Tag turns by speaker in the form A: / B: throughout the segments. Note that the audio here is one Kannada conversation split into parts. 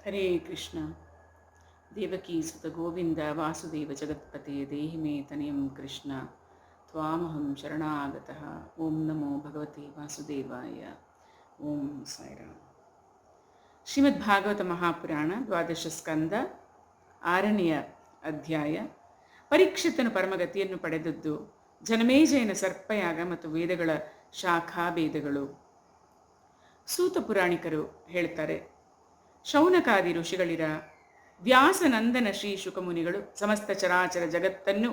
A: ಹರೇ ಕೃಷ್ಣ. ದೇವಕೀ ಸುತ ಗೋವಿಂದ ವಾಸುದೇವ ಜಗತ್ಪತೆ ದೇಹಿ ಮೇ ತನಯಂ ಕೃಷ್ಣ ತ್ವಾಮಹಂ ಶರಣಾಗತಃ. ಓಂ ನಮೋ ಭಗವತೆ ವಾಸುದೇವಾಯ. ಓಂ ಸಾಯಿರಾಮ್. ಶ್ರೀಮದ್ ಭಾಗವತ ಮಹಾಪುರಾಣ ದ್ವಾದಶ ಸ್ಕಂದ 6ನೇ ಅಧ್ಯಾಯ. ಪರೀಕ್ಷಿತನು ಪರಮಗತಿಯನ್ನು ಪಡೆದದ್ದು, ಜನಮೇಜಯನ ಸರ್ಪಯಾಗ ಮತ್ತು ವೇದಗಳ ಶಾಖಾಭೇದಗಳು. ಸೂತ ಪುರಾಣಿಕರು ಹೇಳ್ತಾರೆ, ಶೌನಕಾದಿ ಋಷಿಗಳಿರ ವ್ಯಾಸನಂದನ ಶ್ರೀ ಶುಕಮುನಿಗಳು ಸಮಸ್ತ ಚರಾಚರ ಜಗತ್ತನ್ನು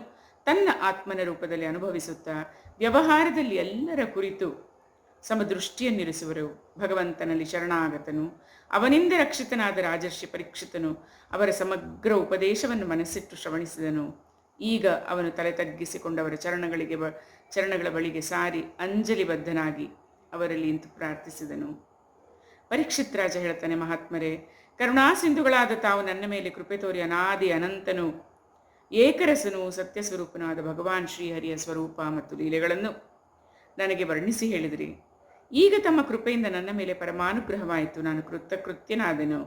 A: ತನ್ನ ಆತ್ಮನ ರೂಪದಲ್ಲಿ ಅನುಭವಿಸುತ್ತಾ ವ್ಯವಹಾರದಲ್ಲಿ ಎಲ್ಲರ ಕುರಿತು ಸಮದೃಷ್ಟಿಯನ್ನಿರಿಸುವರು. ಭಗವಂತನಲ್ಲಿ ಶರಣಾಗತನು, ಅವನಿಂದ ರಕ್ಷಿತನಾದ ರಾಜರ್ಷಿ ಪರೀಕ್ಷಿತನು ಅವರ ಸಮಗ್ರ ಉಪದೇಶವನ್ನು ಮನಸ್ಸಿಟ್ಟು ಶ್ರವಣಿಸಿದನು. ಈಗ ಅವನು ತಲೆ ತಗ್ಗಿಸಿಕೊಂಡವರ ಚರಣಗಳ ಬಳಿಗೆ ಸಾರಿ ಅಂಜಲಿಬದ್ಧನಾಗಿ ಅವರಲ್ಲಿ ಇಂತು ಪ್ರಾರ್ಥಿಸಿದನು. ಪರೀಕ್ಷಿತ್ ರಾಜ ಹೇಳ್ತಾನೆ, ಮಹಾತ್ಮರೇ, ಕರುಣಾಸಿಂಧುಗಳಾದ ತಾವು ನನ್ನ ಮೇಲೆ ಕೃಪೆ ತೋರಿ ಅನಾದಿ ಅನಂತನು ಏಕರಸನು ಸತ್ಯಸ್ವರೂಪನಾದ ಭಗವಾನ್ ಶ್ರೀಹರಿಯ ಸ್ವರೂಪ ಮತ್ತು ಲೀಲೆಗಳನ್ನು ನನಗೆ ವರ್ಣಿಸಿ ಹೇಳಿದಿರಿ. ಈಗ ತಮ್ಮ ಕೃಪೆಯಿಂದ ನನ್ನ ಮೇಲೆ ಪರಮಾನುಗ್ರಹವಾಯಿತು. ನಾನು ಕೃತ್ಯನಾದೆನು.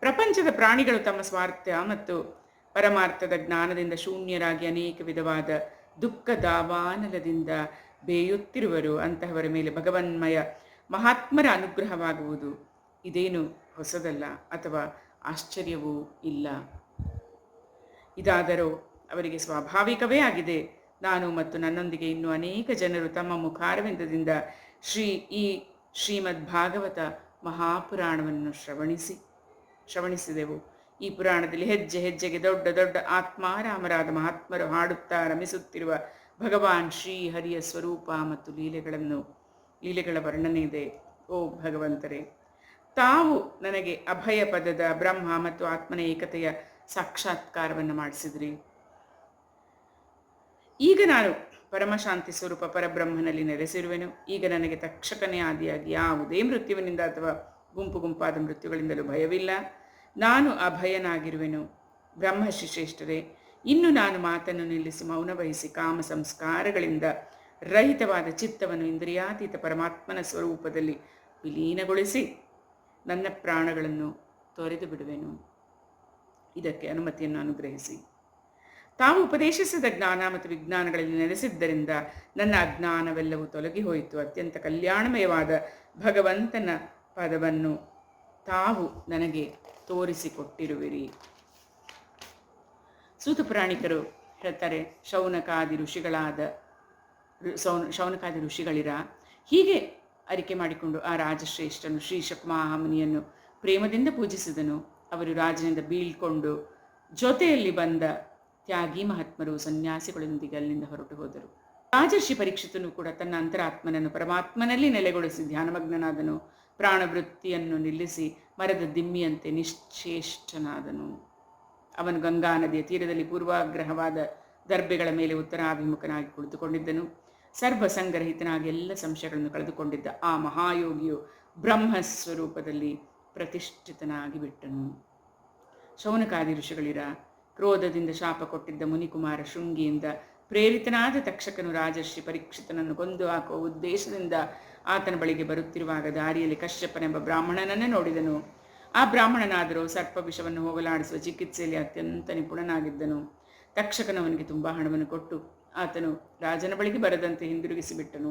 A: ಪ್ರಪಂಚದ ಪ್ರಾಣಿಗಳು ತಮ್ಮ ಸ್ವಾರ್ಥ ಮತ್ತು ಪರಮಾರ್ಥದ ಜ್ಞಾನದಿಂದ ಶೂನ್ಯರಾಗಿ ಅನೇಕ ವಿಧವಾದ ದುಃಖ ದಾವಾನಲದಿಂದ ಬೇಯುತ್ತಿರುವರು. ಅಂತಹವರ ಮೇಲೆ ಭಗವನ್ಮಯ ಮಹಾತ್ಮರ ಅನುಗ್ರಹವಾಗುವುದು ಇದೇನು ಹೊಸದಲ್ಲ ಅಥವಾ ಆಶ್ಚರ್ಯವೂ ಇಲ್ಲ. ಇದಾದರೂ ಅವರಿಗೆ ಸ್ವಾಭಾವಿಕವೇ ಆಗಿದೆ. ನಾನು ಮತ್ತು ನನ್ನೊಂದಿಗೆ ಇನ್ನೂ ಅನೇಕ ಜನರು ತಮ್ಮ ಮುಖಾರವಿಂದದಿಂದ ಈ ಶ್ರೀಮದ್ ಭಾಗವತ ಮಹಾಪುರಾಣವನ್ನು ಶ್ರವಣಿಸಿದೆವು. ಈ ಪುರಾಣದಲ್ಲಿ ಹೆಜ್ಜೆ ಹೆಜ್ಜೆಗೆ ದೊಡ್ಡ ದೊಡ್ಡ ಆತ್ಮಾರಾಮರಾದ ಮಹಾತ್ಮರು ಹಾಡುತ್ತಾ ರಮಿಸುತ್ತಿರುವ ಭಗವಾನ್ ಶ್ರೀಹರಿಯ ಸ್ವರೂಪ ಮತ್ತು ಲೀಲೆಗಳ ವರ್ಣನೆ ಇದೆ. ಓ ಭಗವಂತರೇ, ತಾವು ನನಗೆ ಅಭಯ ಪದದ ಬ್ರಹ್ಮ ಮತ್ತು ಆತ್ಮನ ಏಕತೆಯ ಸಾಕ್ಷಾತ್ಕಾರವನ್ನು ಮಾಡಿಸಿದ್ರಿ. ಈಗ ನಾನು ಪರಮಶಾಂತಿ ಸ್ವರೂಪ ಪರಬ್ರಹ್ಮನಲ್ಲಿ ನೆಲೆಸಿರುವೆನು. ಈಗ ನನಗೆ ತಕ್ಷಕನೇ ಆದಿಯಾಗಿ ಯಾವುದೇ ಮೃತ್ಯುವಿನಿಂದ ಅಥವಾ ಗುಂಪಾದ ಮೃತ್ಯುಗಳಿಂದಲೂ ಭಯವಿಲ್ಲ. ನಾನು ಅಭಯನಾಗಿರುವೆನು. ಬ್ರಹ್ಮಶ್ರೀ ಶ್ರೇಷ್ಠರೇ, ಇನ್ನು ನಾನು ಮಾತನ್ನು ನಿಲ್ಲಿಸಿ ಮೌನ ವಹಿಸಿ ಕಾಮ ಸಂಸ್ಕಾರಗಳಿಂದ ರಹಿತವಾದ ಚಿತ್ತವನ್ನು ಇಂದ್ರಿಯಾತೀತ ಪರಮಾತ್ಮನ ಸ್ವರೂಪದಲ್ಲಿ ವಿಲೀನಗೊಳಿಸಿ ನನ್ನ ಪ್ರಾಣಗಳನ್ನು ತೊರೆದು ಬಿಡುವೆನು. ಇದಕ್ಕೆ ಅನುಮತಿಯನ್ನು ಅನುಗ್ರಹಿಸಿ. ತಾವು ಉಪದೇಶಿಸಿದ ಜ್ಞಾನ ಮತ್ತು ವಿಜ್ಞಾನಗಳಲ್ಲಿ ನೆಲೆಸಿದ್ದರಿಂದ ನನ್ನ ಅಜ್ಞಾನವೆಲ್ಲವೂ ತೊಲಗಿ ಹೋಯಿತು. ಅತ್ಯಂತ ಕಲ್ಯಾಣಮಯವಾದ ಭಗವಂತನ ಪದವನ್ನು ತಾವು ನನಗೆ ತೋರಿಸಿಕೊಟ್ಟಿರುವಿರಿ. ಸೂತ ಪುರಾಣಿಕರು ಹೇಳ್ತಾರೆ, ಶೌನಕಾದಿ ಋಷಿಗಳಿರ ಹೀಗೆ ಅರಿಕೆ ಮಾಡಿಕೊಂಡು ಆ ರಾಜಶ್ರೇಷ್ಠನು ಶ್ರೀ ಶಕುಮಹಾಮುನಿಯನ್ನು ಪ್ರೇಮದಿಂದ ಪೂಜಿಸಿದನು. ಅವರು ರಾಜನಿಂದ ಬೀಳ್ಕೊಂಡು ಜೊತೆಯಲ್ಲಿ ಬಂದ ತ್ಯಾಗಿ ಮಹಾತ್ಮರು ಸನ್ಯಾಸಿಗಳೊಂದಿಗೆ ಅಲ್ಲಿಂದ ಹೊರಟು ಹೋದರು. ರಾಜರ್ಷಿ ಪರೀಕ್ಷಿತನು ಕೂಡ ತನ್ನ ಅಂತರಾತ್ಮನನ್ನು ಪರಮಾತ್ಮನಲ್ಲಿ ನೆಲೆಗೊಳಿಸಿ ಧ್ಯಾನಮಗ್ನನಾದನು. ಪ್ರಾಣವೃತ್ತಿಯನ್ನು ನಿಲ್ಲಿಸಿ ಮರದ ದಿಮ್ಮಿಯಂತೆ ನಿಶ್ಚೇಷ್ಟನಾದನು. ಅವನು ಗಂಗಾ ನದಿಯ ತೀರದಲ್ಲಿ ಪೂರ್ವಾಗ್ರಹವಾದ ದರ್ಬೆಗಳ ಮೇಲೆ ಉತ್ತರಾಭಿಮುಖನಾಗಿ ಕುಳಿತುಕೊಂಡಿದ್ದನು. ಸರ್ವಸಂಗ್ರಹಿತನಾಗಿ ಎಲ್ಲ ಸಂಶಯಗಳನ್ನು ಕಳೆದುಕೊಂಡಿದ್ದ ಆ ಮಹಾಯೋಗಿಯು ಬ್ರಹ್ಮಸ್ವರೂಪದಲ್ಲಿ ಪ್ರತಿಷ್ಠಿತನಾಗಿ ಬಿಟ್ಟನು. ಶೌನಕಾದಿ ಋಷಿಗಳಿರ ಕ್ರೋಧದಿಂದ ಶಾಪ ಕೊಟ್ಟಿದ್ದ ಮುನಿಕುಮಾರ ಶೃಂಗಿಯಿಂದ ಪ್ರೇರಿತನಾದ ತಕ್ಷಕನು ರಾಜರ್ಷಿ ಪರೀಕ್ಷಿತನನ್ನು ಕೊಂದು ಹಾಕುವ ಉದ್ದೇಶದಿಂದ ಆತನ ಬಳಿಗೆ ಬರುತ್ತಿರುವಾಗ ದಾರಿಯಲ್ಲಿ ಕಶ್ಯಪನೆಂಬ ಬ್ರಾಹ್ಮಣನನ್ನೇ ನೋಡಿದನು. ಆ ಬ್ರಾಹ್ಮಣನಾದರೂ ಸರ್ಪ ವಿಷವನ್ನು ಹೋಗಲಾಡಿಸುವ ಚಿಕಿತ್ಸೆಯಲ್ಲಿ ಅತ್ಯಂತ ನಿಪುಣನಾಗಿದ್ದನು. ತಕ್ಷಕನು ಅವನಿಗೆ ತುಂಬ ಹಣವನ್ನು ಕೊಟ್ಟು ಆತನು ರಾಜನ ಬಳಿಗೆ ಬರದಂತೆ ಹಿಂದಿರುಗಿಸಿಬಿಟ್ಟನು.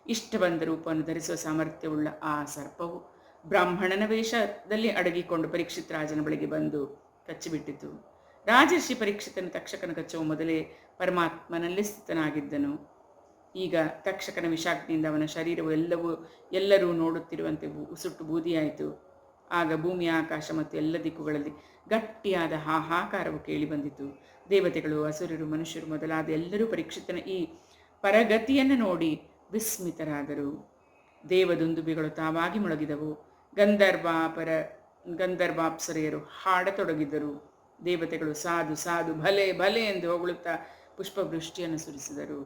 A: ಇಷ್ಟ ಬಂದ ರೂಪವನ್ನು ಧರಿಸುವ ಸಾಮರ್ಥ್ಯವುಳ್ಳ ಆ ಸರ್ಪವು ಬ್ರಾಹ್ಮಣನ ವೇಷದಲ್ಲಿ ಅಡಗಿಕೊಂಡು ಪರೀಕ್ಷಿತ್ ರಾಜನ ಬಳಿಗೆ ಬಂದು ಕಚ್ಚಿಬಿಟ್ಟಿತು. ರಾಜರ್ಷಿ ಪರೀಕ್ಷಿತನು ತಕ್ಷಕನ ಕಚ್ಚುವ ಮೊದಲೇ ಪರಮಾತ್ಮನಲ್ಲಿ ಸ್ಥಿತನಾಗಿದ್ದನು. ಈಗ ತಕ್ಷಕನ ವಿಷಾಗ್ನಿಯಿಂದ ಅವನ ಶರೀರವು ಎಲ್ಲರೂ ನೋಡುತ್ತಿರುವಂತೆ ಸುಟ್ಟು ಬೂದಿಯಾಯಿತು. ಆಗ ಭೂಮಿ, ಆಕಾಶ ಮತ್ತು ಎಲ್ಲ ದಿಕ್ಕುಗಳಲ್ಲಿ ಗಟ್ಟಿಯಾದ ಹಾಹಾಕಾರವು ಕೇಳಿಬಂದಿತು. ದೇವತೆಗಳು, ಅಸುರರು, ಮನುಷ್ಯರು ಮೊದಲಾದ ಎಲ್ಲರೂ ಪರೀಕ್ಷಿತನ ಈ ಪರಗತಿಯನ್ನು ನೋಡಿ ವಿಸ್ಮಿತರಾದರು. ದೇವದುಂದುಬಿಗಳು ತಾವಾಗಿ ಮೊಳಗಿದವು. ಗಂಧರ್ವಾಪ್ಸರೆಯರು ಹಾಡತೊಡಗಿದ್ದರು. ದೇವತೆಗಳು ಸಾಧು ಸಾಧು, ಭಲೆ ಭಲೆ ಎಂದು ಹೊಗಳುತ್ತಾ ಪುಷ್ಪವೃಷ್ಟಿಯನ್ನು ಸುರಿಸಿದರು.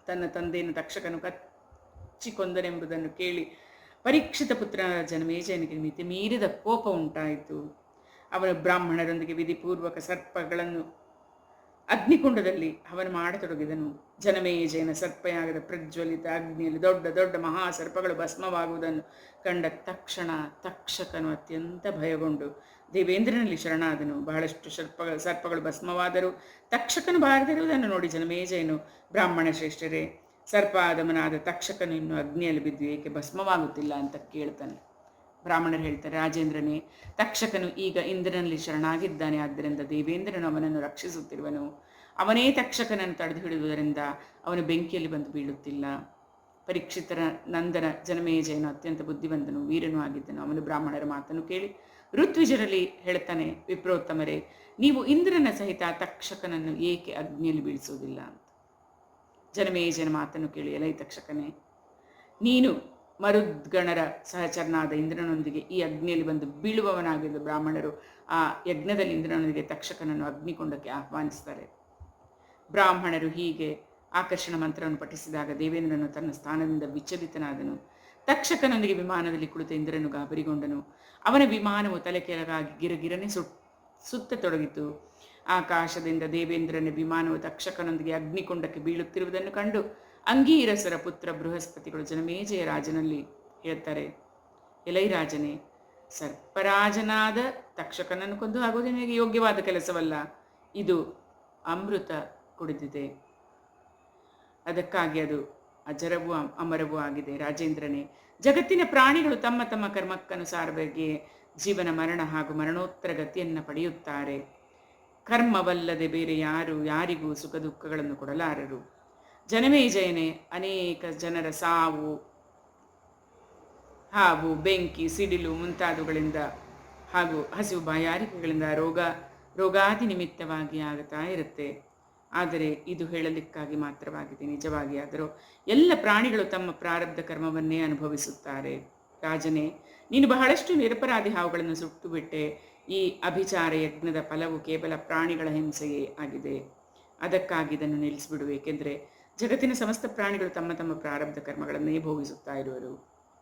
A: ತನ್ನ ತಂದೆಯನ್ನು ತಕ್ಷಕನು ಕಚ್ಚಿಕೊಂದನೆಂಬುದನ್ನು ಕೇಳಿ ಪರೀಕ್ಷಿತ ಪುತ್ರನಾದ ಜನಮೇಜಯನಿಗೆ ಮಿತಿ ಮೀರಿದ ಕೋಪ ಉಂಟಾಯಿತು. ಅವನು ಬ್ರಾಹ್ಮಣರೊಂದಿಗೆ ವಿಧಿಪೂರ್ವಕ ಸರ್ಪಗಳನ್ನು ಅಗ್ನಿಕುಂಡದಲ್ಲಿ ಹವನ ಮಾಡತೊಡಗಿದನು. ಜನಮೇಜಯನ ಸರ್ಪಯಾಗದ ಪ್ರಜ್ವಲಿತ ಅಗ್ನಿಯಲ್ಲಿ ದೊಡ್ಡ ದೊಡ್ಡ ಮಹಾಸರ್ಪಗಳು ಭಸ್ಮವಾಗುವುದನ್ನು ಕಂಡ ತಕ್ಷಣ ತಕ್ಷಕನು ಅತ್ಯಂತ ಭಯಗೊಂಡು ದೇವೇಂದ್ರನಲ್ಲಿ ಶರಣಾದನು. ಬಹಳಷ್ಟು ಸರ್ಪಗಳು ಭಸ್ಮವಾದರೂ ತಕ್ಷಕನು ಬಾರದಿರುವುದನ್ನು ನೋಡಿ ಜನಮೇಜಯನು, ಬ್ರಾಹ್ಮಣ ಶ್ರೇಷ್ಠರೇ, ಸರ್ಪಾದಮನಾದ ತಕ್ಷಕನು ಇನ್ನು ಅಗ್ನಿಯಲ್ಲಿ ಬಿದ್ದು ಏಕೆ ಭಸ್ಮವಾಗುತ್ತಿಲ್ಲ ಅಂತ ಕೇಳ್ತಾನೆ. ಬ್ರಾಹ್ಮಣರು ಹೇಳ್ತಾರೆ, ರಾಜೇಂದ್ರನೇ, ತಕ್ಷಕನು ಈಗ ಇಂದ್ರನಲ್ಲಿ ಶರಣಾಗಿದ್ದಾನೆ, ಆದ್ದರಿಂದ ದೇವೇಂದ್ರನು ಅವನನ್ನು ರಕ್ಷಿಸುತ್ತಿರುವನು. ಅವನೇ ತಕ್ಷಕನನ್ನು ತಡೆದು ಹಿಡಿದುದರಿಂದ ಅವನು ಬೆಂಕಿಯಲ್ಲಿ ಬಂದು ಬೀಳುತ್ತಿಲ್ಲ. ಪರೀಕ್ಷಿತರ ನಂದನ ಜನಮೇಜಯನು ಅತ್ಯಂತ ಬುದ್ಧಿವಂತನು, ವೀರನೂ ಆಗಿದ್ದನು. ಅವನು ಬ್ರಾಹ್ಮಣರ ಮಾತನ್ನು ಕೇಳಿ ಋತ್ವಿಜರಲ್ಲಿ ಹೇಳ್ತಾನೆ, ವಿಪ್ರೋತ್ತಮರೇ, ನೀವು ಇಂದ್ರನ ಸಹಿತ ತಕ್ಷಕನನ್ನು ಏಕೆ ಅಗ್ನಿಯಲ್ಲಿ ಬೀಳಿಸುವುದಿಲ್ಲ ಅಂತ. ಜನಮೇಜಯನ ಮಾತನ್ನು ಕೇಳಿ, ಎಲೈ ತಕ್ಷಕನೇ, ನೀನು ಮರುದ್ಗಣರ ಸಹಚರನಾದ ಇಂದ್ರನೊಂದಿಗೆ ಈ ಅಗ್ನಿಯಲ್ಲಿ ಬಂದು ಬೀಳುವವನಾಗಿದ್ದ ಬ್ರಾಹ್ಮಣರು ಆ ಯಜ್ಞದಲ್ಲಿ ಇಂದ್ರನೊಂದಿಗೆ ತಕ್ಷಕನನ್ನು ಅಗ್ನಿಕೊಂಡಕ್ಕೆ ಆಹ್ವಾನಿಸ್ತಾರೆ. ಬ್ರಾಹ್ಮಣರು ಹೀಗೆ ಆಕರ್ಷಣ ಮಂತ್ರವನ್ನು ಪಠಿಸಿದಾಗ ದೇವೇಂದ್ರನು ತನ್ನ ಸ್ಥಾನದಿಂದ ವಿಚಲಿತನಾದನು. ತಕ್ಷಕನೊಂದಿಗೆ ವಿಮಾನದಲ್ಲಿ ಕುಳಿತ ಇಂದ್ರನು ಗಾಬರಿಗೊಂಡನು. ಅವನ ವಿಮಾನವು ತಲೆ ಕೆಳಗಾಗಿ ಗಿರಗಿರನೆ ಸುತ್ತತೊಡಗಿತು. ಆಕಾಶದಿಂದ ದೇವೇಂದ್ರನ ವಿಮಾನವು ತಕ್ಷಕನೊಂದಿಗೆ ಅಗ್ನಿಕೊಂಡಕ್ಕೆ ಬೀಳುತ್ತಿರುವುದನ್ನು ಕಂಡು ಅಂಗೀರಸರ ಪುತ್ರ ಬೃಹಸ್ಪತಿಗಳು ಜನಮೇಜಯ ರಾಜನಲ್ಲಿ ಹೇಳ್ತಾರೆ, ಎಲೈ ರಾಜನೇ, ಸರ್ಪರಾಜನಾದ ತಕ್ಷಕನನ್ನು ಕೊಂದು ಆಗುವುದು ನಿನಗೆ ಯೋಗ್ಯವಾದ ಕೆಲಸವಲ್ಲ. ಇದು ಅಮೃತ ಕುಡಿದಿದೆ, ಅದಕ್ಕಾಗಿ ಅದು ಅಜರವೂ ಅಮರವೂ ಆಗಿದೆ. ರಾಜೇಂದ್ರನೇ, ಜಗತ್ತಿನ ಪ್ರಾಣಿಗಳು ತಮ್ಮ ತಮ್ಮ ಕರ್ಮಕ್ಕನುಸಾರವಾಗಿ ಜೀವನ ಮರಣ ಹಾಗೂ ಮರಣೋತ್ತರ ಗತಿಯನ್ನು ಪಡೆಯುತ್ತಾರೆ. ಕರ್ಮವಲ್ಲದೆ ಬೇರೆ ಯಾರಿಗೂ ಸುಖ ದುಃಖಗಳನ್ನು ಕೊಡಲಾರರು. ಜನಮೇಜಯನೇ, ಅನೇಕ ಜನರ ಸಾವು, ಹಾವು, ಬೆಂಕಿ, ಸಿಡಿಲು ಮುಂತಾದವುಗಳಿಂದ ಹಾಗೂ ಹಸಿವು ಬಾಯಾರಿಕೆಗಳಿಂದ ರೋಗಾದಿ ನಿಮಿತ್ತವಾಗಿ ಆಗುತ್ತಾ ಇರುತ್ತೆ. ಆದರೆ ಇದು ಹೇಳಲಿಕ್ಕಾಗಿ ಮಾತ್ರವಾಗಿದೆ. ನಿಜವಾಗಿ ಆದರೂ ಎಲ್ಲ ಪ್ರಾಣಿಗಳು ತಮ್ಮ ಪ್ರಾರಬ್ಧ ಕರ್ಮವನ್ನೇ ಅನುಭವಿಸುತ್ತಾರೆ. ರಾಜನೇ, ನೀನು ಬಹಳಷ್ಟು ನಿರಪರಾಧಿ ಹಾವುಗಳನ್ನು ಸುಟ್ಟು ಬಿಟ್ಟೆ. ಈ ಅಭಿಚಾರ ಯಜ್ಞದ ಫಲವು ಕೇವಲ ಪ್ರಾಣಿಗಳ ಹಿಂಸೆಯೇ ಆಗಿದೆ. ಅದಕ್ಕಾಗಿ ಇದನ್ನು ನಿಲ್ಲಿಸಿಬಿಡು, ಏಕೆಂದರೆ ಜಗತ್ತಿನ ಸಮಸ್ತ ಪ್ರಾಣಿಗಳು ತಮ್ಮ ತಮ್ಮ ಪ್ರಾರಬ್ಧ ಕರ್ಮಗಳನ್ನೇ ಭೋಗಿಸುತ್ತಾ ಇರುವರು.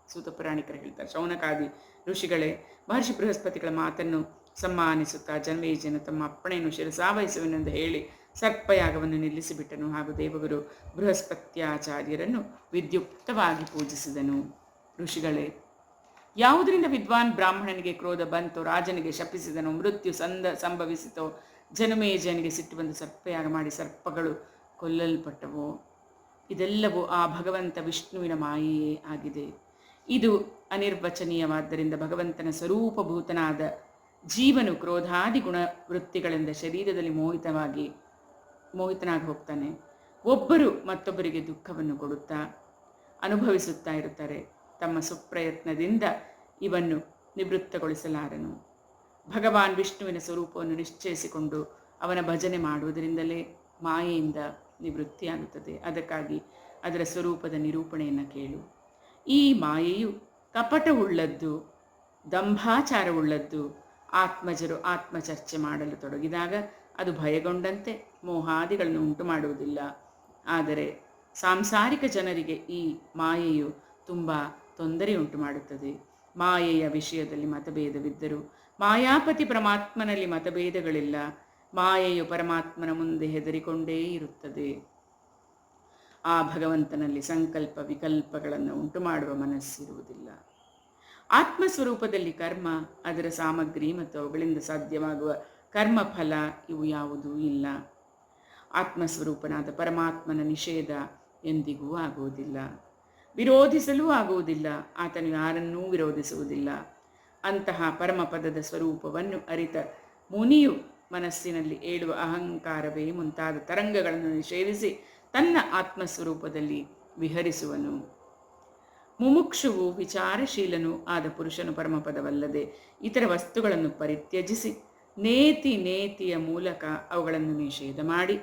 A: ಸೂತ ಪುರಾಣಿಕರು ಹೇಳ್ತಾರೆ. ಶೌನಕಾದಿ ಋಷಿಗಳೇ ಮಹರ್ಷಿ ಬೃಹಸ್ಪತಿಗಳ ಮಾತನ್ನು ಸಮ್ಮಾನಿಸುತ್ತಾ ಜನಮೇಜಯನು ತಮ್ಮ ಅಪ್ಪಣೆಯನ್ನು ಶಿರಸಾವಹಿಸುವೆನೆಂದು ಹೇಳಿ ಸರ್ಪಯಾಗವನ್ನು ನಿಲ್ಲಿಸಿಬಿಟ್ಟನು ಹಾಗೂ ದೇವಗುರು ಬೃಹಸ್ಪತ್ಯಾಚಾರ್ಯರನ್ನು ವಿದ್ಯುಕ್ತವಾಗಿ ಪೂಜಿಸಿದನು. ಋಷಿಗಳೇ, ಯಾವುದರಿಂದ ವಿದ್ವಾನ್ ಬ್ರಾಹ್ಮಣನಿಗೆ ಕ್ರೋಧ ಬಂತೋ, ರಾಜನಿಗೆ ಶಪಿಸಿದನೋ, ಮೃತ್ಯು ಸಂಭವಿಸಿತೋ, ಜನಮೇಜಯನಿಗೆ ಸಿಟ್ಟು ಬಂದು ಸರ್ಪಯಾಗ ಮಾಡಿ ಸರ್ಪಗಳು ಕೊಲ್ಲಲ್ಪಟ್ಟವೋ, ಇದೆಲ್ಲವೂ ಆ ಭಗವಂತ ವಿಷ್ಣುವಿನ ಮಾಯೆಯೇ ಆಗಿದೆ. ಇದು ಅನಿರ್ವಚನೀಯವಾದ್ದರಿಂದ ಭಗವಂತನ ಸ್ವರೂಪಭೂತನಾದ ಜೀವನು ಕ್ರೋಧಾದಿ ಗುಣವೃತ್ತಿಗಳಿಂದ ಶರೀರದಲ್ಲಿ ಮೋಹಿತನಾಗಿ ಹೋಗ್ತಾನೆ. ಒಬ್ಬರು ಮತ್ತೊಬ್ಬರಿಗೆ ದುಃಖವನ್ನು ಕೊಡುತ್ತಾ ಅನುಭವಿಸುತ್ತಾ ಇರುತ್ತಾರೆ. ತಮ್ಮ ಸುಪ್ರಯತ್ನದಿಂದ ಇವನ್ನು ನಿವೃತ್ತಗೊಳಿಸಲಾರನು. ಭಗವಾನ್ ವಿಷ್ಣುವಿನ ಸ್ವರೂಪವನ್ನು ನಿಶ್ಚಯಿಸಿಕೊಂಡು ಅವನ ಭಜನೆ ಮಾಡುವುದರಿಂದಲೇ ಮಾಯೆಯಿಂದ ನಿವೃತ್ತಿಯಾಗುತ್ತದೆ. ಅದಕ್ಕಾಗಿ ಅದರ ಸ್ವರೂಪದ ನಿರೂಪಣೆಯನ್ನು ಕೇಳು. ಈ ಮಾಯೆಯು ಕಪಟವುಳ್ಳದ್ದು, ದಂಭಾಚಾರವುಳ್ಳದ್ದು. ಆತ್ಮಜರು ಆತ್ಮಚರ್ಚೆ ಮಾಡಲು ತೊಡಗಿದಾಗ ಅದು ಭಯಗೊಂಡಂತೆ ಮೋಹಾದಿಗಳನ್ನು ಉಂಟು ಮಾಡುವುದಿಲ್ಲ. ಆದರೆ ಸಾಂಸಾರಿಕ ಜನರಿಗೆ ಈ ಮಾಯೆಯು ತುಂಬ ತೊಂದರೆಯುಂಟು ಮಾಡುತ್ತದೆ. ಮಾಯೆಯ ವಿಷಯದಲ್ಲಿ ಮತಭೇದವಿದ್ದರೂ ಮಾಯಾಪತಿ ಪರಮಾತ್ಮನಲ್ಲಿ ಮತಭೇದಗಳಿಲ್ಲ. ಮಾಯೆಯು ಪರಮಾತ್ಮನ ಮುಂದೆ ಹೆದರಿಕೊಂಡೇ ಇರುತ್ತದೆ. ಆ ಭಗವಂತನಲ್ಲಿ ಸಂಕಲ್ಪ ವಿಕಲ್ಪಗಳನ್ನು ಉಂಟು ಮಾಡುವ ಮನಸ್ಸಿರುವುದಿಲ್ಲ. ಆತ್ಮಸ್ವರೂಪದಲ್ಲಿ ಕರ್ಮ, ಅದರ ಸಾಮಗ್ರಿ ಮತ್ತು ಅವುಗಳಿಂದ ಸಾಧ್ಯವಾಗುವ ಕರ್ಮಫಲ ಇವು ಯಾವುದೂ ಇಲ್ಲ. ಆತ್ಮಸ್ವರೂಪನಾದ ಪರಮಾತ್ಮನ ನಿಷೇಧ ಎಂದಿಗೂ ಆಗುವುದಿಲ್ಲ, ವಿರೋಧಿಸಲೂ ಆಗುವುದಿಲ್ಲ. ಆತನು ಯಾರನ್ನೂ ವಿರೋಧಿಸುವುದಿಲ್ಲ. ಅಂತಹ ಪರಮಪದದ ಸ್ವರೂಪವನ್ನು ಅರಿತ ಮುನಿಯು ಮನಸ್ಸಿನಲ್ಲಿ ಏಳುವ ಅಹಂಕಾರವೇ ಮುಂತಾದ ತರಂಗಗಳನ್ನು ನಿಷೇಧಿಸಿ ತನ್ನ ಆತ್ಮಸ್ವರೂಪದಲ್ಲಿ ವಿಹರಿಸುವನು. ಮುಮುಕ್ಷುವು ವಿಚಾರಶೀಲನೂ ಆದ ಪುರುಷನು ಪರಮಪದವಲ್ಲದೆ ಇತರ ವಸ್ತುಗಳನ್ನು ಪರಿತ್ಯಜಿಸಿ ನೇತಿಯ ಮೂಲಕ ಅವುಗಳನ್ನು ನಿಷೇಧ ಮಾಡಿ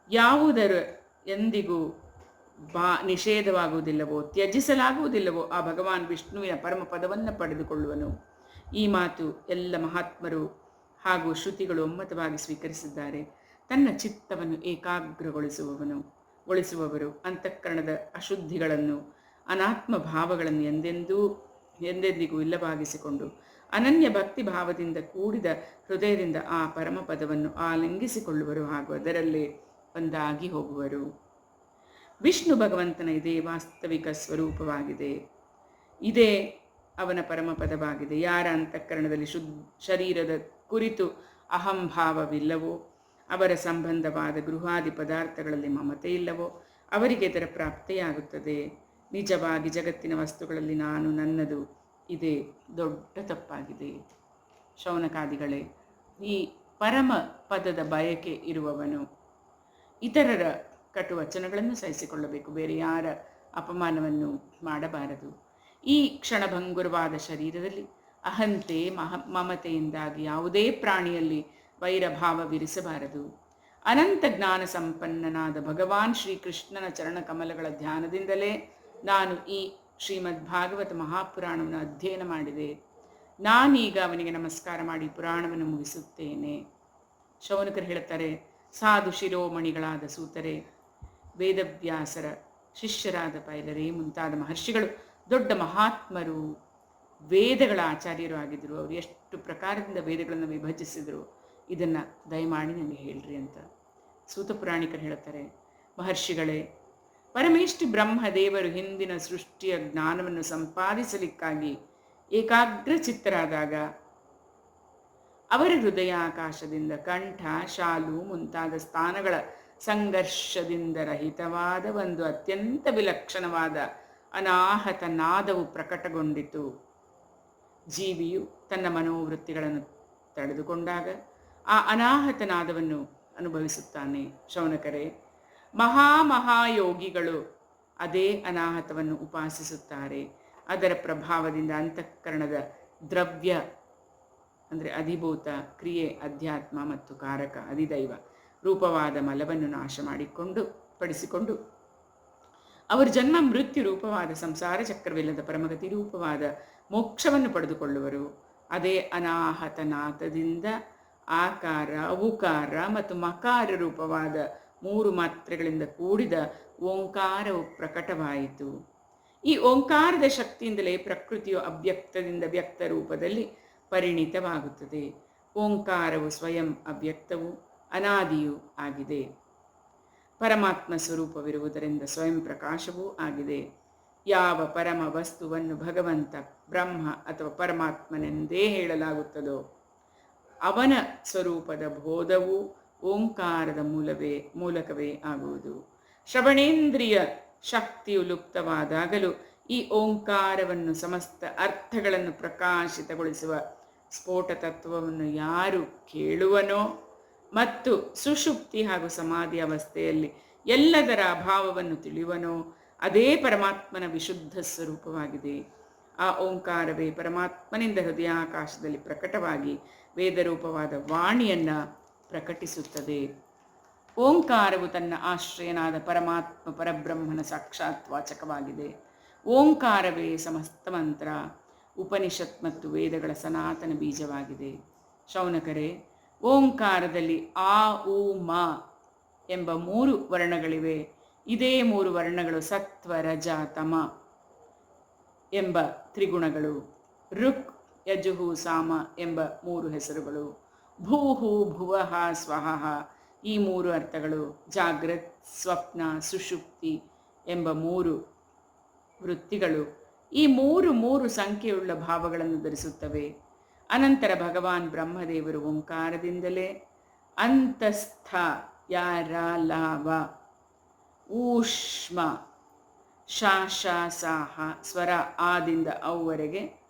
A: ಯಾವುದರ ಎಂದಿಗೂ ನಿಷೇಧವಾಗುವುದಿಲ್ಲವೋ ತ್ಯಜಿಸಲಾಗುವುದಿಲ್ಲವೋ ಆ ಭಗವಾನ್ ವಿಷ್ಣುವಿನ ಪರಮಪದವನ್ನು ಪಡೆದುಕೊಳ್ಳುವನು. ಈ ಮಾತು ಎಲ್ಲ ಮಹಾತ್ಮರು ಹಾಗೂ ಶ್ರುತಿಗಳು ಒಮ್ಮತವಾಗಿ ಸ್ವೀಕರಿಸಿದ್ದಾರೆ. ತನ್ನ ಚಿತ್ತವನ್ನು ಏಕಾಗ್ರಗೊಳಿಸುವವರು ಅಂತಃಕರಣದ ಅಶುದ್ಧಿಗಳನ್ನು ಅನಾತ್ಮ ಭಾವಗಳನ್ನು ಎಂದೆಂದಿಗೂ ಇಲ್ಲವಾಗಿಸಿಕೊಂಡು ಅನನ್ಯ ಭಕ್ತಿ ಭಾವದಿಂದ ಕೂಡಿದ ಹೃದಯದಿಂದ ಆ ಪರಮಪದವನ್ನು ಆಲಿಂಗಿಸಿಕೊಳ್ಳುವರು ಹಾಗೂ ಅದರಲ್ಲೇ ಒಂದಾಗಿ ಹೋಗುವರು. ವಿಷ್ಣು ಭಗವಂತನ ಇದೇ ವಾಸ್ತವಿಕ ಸ್ವರೂಪವಾಗಿದೆ. ಇದೇ ಅವನ ಪರಮಪದವಾಗಿದೆ. ಯಾರ ಅಂತಃಕರಣದಲ್ಲಿ ಶರೀರದ ಕುರಿತು ಅಹಂಭಾವವಿಲ್ಲವೋ, ಅವರ ಸಂಬಂಧವಾದ ಗೃಹಾದಿ ಪದಾರ್ಥಗಳಲ್ಲಿ ಮಮತೆ ಇಲ್ಲವೋ, ಅವರಿಗೆ ಇದರ ಪ್ರಾಪ್ತಿಯಾಗುತ್ತದೆ. ನಿಜವಾಗಿ ಜಗತ್ತಿನ ವಸ್ತುಗಳಲ್ಲಿ ನಾನು, ನನ್ನದು ಇದೇ ದೊಡ್ಡ ತಪ್ಪಾಗಿದೆ. ಶೌನಕಾದಿಗಳೇ, ಈ ಪರಮ ಪದದ ಬಯಕೆ ಇರುವವನು ಇತರರ ಕಟುವಚನಗಳನ್ನು ಸಹಿಸಿಕೊಳ್ಳಬೇಕು, ಬೇರೆ ಯಾರ ಅಪಮಾನವನ್ನು ಮಾಡಬಾರದು. ಈ ಕ್ಷಣಭಂಗುರವಾದ ಶರೀರದಲ್ಲಿ ಅಹಂತೆ ಮಮತೆಯಿಂದಾಗಿ ಯಾವುದೇ ಪ್ರಾಣಿಯಲ್ಲಿ ವೈರಭಾವವಿರಿಸಬಾರದು. ಅನಂತ ಜ್ಞಾನ ಸಂಪನ್ನನಾದ ಭಗವಾನ್ ಶ್ರೀಕೃಷ್ಣನ ಚರಣಕಮಲಗಳ ಧ್ಯಾನದಿಂದಲೇ ನಾನು ಈ ಶ್ರೀಮದ್ ಭಾಗವತ ಮಹಾಪುರಾಣವನ್ನು ಅಧ್ಯಯನ ಮಾಡಿದೆ. ನಾನೀಗ ಅವನಿಗೆ ನಮಸ್ಕಾರ ಮಾಡಿ ಪುರಾಣವನ್ನು ಮುಗಿಸುತ್ತೇನೆ. ಶೌನಕರು ಹೇಳುತ್ತಾರೆ, ಸಾಧು ಶಿರೋಮಣಿಗಳಾದ ಸೂತರೆ, ವೇದವ್ಯಾಸರ ಶಿಷ್ಯರಾದ ಪೈಲರೇ ಮುಂತಾದ ಮಹರ್ಷಿಗಳು ದೊಡ್ಡ ಮಹಾತ್ಮರು, ವೇದಗಳ ಆಚಾರ್ಯರು ಆಗಿದ್ದರು. ಅವರು ಎಷ್ಟು ಪ್ರಕಾರದಿಂದ ವೇದಗಳನ್ನು ವಿಭಜಿಸಿದರು, ಇದನ್ನು ದಯಮಾಡಿ ನನಗೆ ಹೇಳ್ರಿ ಅಂತ ಸೂತ ಪುರಾಣಿಕರು ಹೇಳುತ್ತಾರೆ. ಮಹರ್ಷಿಗಳೇ, ಪರಮೇಷ್ಠಿ ಬ್ರಹ್ಮದೇವರು ಹಿಂದಿನ ಸೃಷ್ಟಿಯ ಜ್ಞಾನವನ್ನು ಸಂಪಾದಿಸಲಿಕ್ಕಾಗಿ ಏಕಾಗ್ರ ಚಿತ್ತರಾದಾಗ ಅವರ ಹೃದಯಾಕಾಶದಿಂದ ಕಂಠ, ಶಾಲು ಮುಂತಾದ ಸ್ಥಾನಗಳ ಸಂಘರ್ಷದಿಂದ ರಹಿತವಾದ ಒಂದು ಅತ್ಯಂತ ವಿಲಕ್ಷಣವಾದ ಅನಾಹತ ನಾದವು ಪ್ರಕಟಗೊಂಡಿತು. ಜೀವಿಯು ತನ್ನ ಮನೋವೃತ್ತಿಗಳನ್ನು ತಡೆದುಕೊಂಡಾಗ ಆ ಅನಾಹತ ನಾದವನ್ನು ಅನುಭವಿಸುತ್ತಾನೆ. ಶೌನಕರೇ, ಮಹಾಯೋಗಿಗಳು ಅದೇ ಅನಾಹತವನ್ನು ಉಪಾಸಿಸುತ್ತಾರೆ. ಅದರ ಪ್ರಭಾವದಿಂದ ಅಂತಃಕರಣದ ದ್ರವ್ಯ ಅಂದರೆ ಅಧಿಭೂತ, ಕ್ರಿಯೆ, ಅಧ್ಯಾತ್ಮ ಮತ್ತು ಕಾರಕ, ಅಧಿದೈವ ರೂಪವಾದ ಮಲವನ್ನು ನಾಶ ಪಡಿಸಿಕೊಂಡು ಅವರು ಜನ್ಮ ಮೃತ್ಯು ರೂಪವಾದ ಸಂಸಾರ ಚಕ್ರವಿಲ್ಲದ ಪರಮಗತಿ ರೂಪವಾದ ಮೋಕ್ಷವನ್ನು ಪಡೆದುಕೊಳ್ಳುವರು. ಅದೇ ಅನಾಹತನಾಥದಿಂದ ಆಕಾರ, ಉಕಾರ ಮತ್ತು ಮಕಾರ ರೂಪವಾದ 3 ಮಾತ್ರೆಗಳಿಂದ ಕೂಡಿದ ಓಂಕಾರವು ಪ್ರಕಟವಾಯಿತು. ಈ ಓಂಕಾರದ ಶಕ್ತಿಯಿಂದಲೇ ಪ್ರಕೃತಿಯು ಅವ್ಯಕ್ತದಿಂದ ವ್ಯಕ್ತ ರೂಪದಲ್ಲಿ ಪರಿಣಿತವಾಗುತ್ತದೆ. ಓಂಕಾರವು ಸ್ವಯಂ ಅವ್ಯಕ್ತವೂ ಅನಾದಿಯೂ ಆಗಿದೆ. ಪರಮಾತ್ಮ ಸ್ವರೂಪವಿರುವುದರಿಂದ ಸ್ವಯಂ ಪ್ರಕಾಶವೂ ಆಗಿದೆ. ಯಾವ ಪರಮ ವಸ್ತುವನ್ನು ಭಗವಂತ, ಬ್ರಹ್ಮ ಅಥವಾ ಪರಮಾತ್ಮನೆಂದೇ ಹೇಳಲಾಗುತ್ತದೋ ಅವನ ಸ್ವರೂಪದ ಬೋಧವು ಓಂಕಾರದ ಮೂಲಕವೇ ಆಗುವುದು. ಶ್ರವಣೇಂದ್ರಿಯ ಶಕ್ತಿಯು ಲುಪ್ತವಾದಾಗಲೂ ಈ ಓಂಕಾರವನ್ನು ಸಮಸ್ತ ಅರ್ಥಗಳನ್ನು ಪ್ರಕಾಶಿತಗೊಳಿಸುವ ಸ್ಫೋಟ ತತ್ವವನ್ನು ಯಾರು ಕೇಳುವನೋ ಮತ್ತು ಸುಷುಪ್ತಿ ಹಾಗೂ ಸಮಾಧಿ ಅವಸ್ಥೆಯಲ್ಲಿ ಎಲ್ಲದರ ಅಭಾವವನ್ನು ತಿಳಿಯುವನೋ ಅದೇ ಪರಮಾತ್ಮನ ವಿಶುದ್ಧ ಸ್ವರೂಪವಾಗಿದೆ. ಆ ಓಂಕಾರವೇ ಪರಮಾತ್ಮನಿಂದ ಹೃದಯಾಕಾಶದಲ್ಲಿ ಪ್ರಕಟವಾಗಿ ವೇದರೂಪವಾದ ವಾಣಿಯನ್ನು ಪ್ರಕಟಿಸುತ್ತದೆ. ಓಂಕಾರವು ತನ್ನ ಆಶ್ರಯನಾದ ಪರಬ್ರಹ್ಮನ ಸಾಕ್ಷಾತ್ ವಾಚಕವಾಗಿದೆ. ಓಂಕಾರವೇ ಸಮಸ್ತ ಮಂತ್ರ, ಉಪನಿಷತ್ ಮತ್ತು ವೇದಗಳ ಸನಾತನ ಬೀಜವಾಗಿದೆ. ಶೌನಕರೇ, ಓಂಕಾರದಲ್ಲಿ ಆ, ಉ, ಮ ಎಂಬ 3 ವರ್ಣಗಳಿವೆ. ಇದೇ 3 ವರ್ಣಗಳು ಸತ್ವ, ರಜ, ತಮ ಎಂಬ ತ್ರಿಗುಣಗಳು. ಋಕ್, ಯಜುಹು, ಸಾಮ ಎಂಬ 3 ಹೆಸರುಗಳು. ಭೂಹು, ಭುವಃ, ಸ್ವಹಃ ಈ 3 ಅರ್ಥಗಳು. ಜಾಗ್ರತ್, ಸ್ವಪ್ನ, ಸುಷುಪ್ತಿ ಎಂಬ 3 ವೃತ್ತಿಗಳು. ಈ 3 ಸಂಖ್ಯೆಯುಳ್ಳ ಭಾವಗಳನ್ನು ಧರಿಸುತ್ತವೆ. ಅನಂತರ ಭಗವಾನ್ ಬ್ರಹ್ಮದೇವರು ಓಂಕಾರದಿಂದಲೇ ಅಂತಸ್ಥ, ಯಾರ, ಲಾವ, ಊಷ್ಮ, ಶಾಶ, ಸಾಹ ಸ್ವರ ಆದಿಂದ ಔವರೆಗೆ,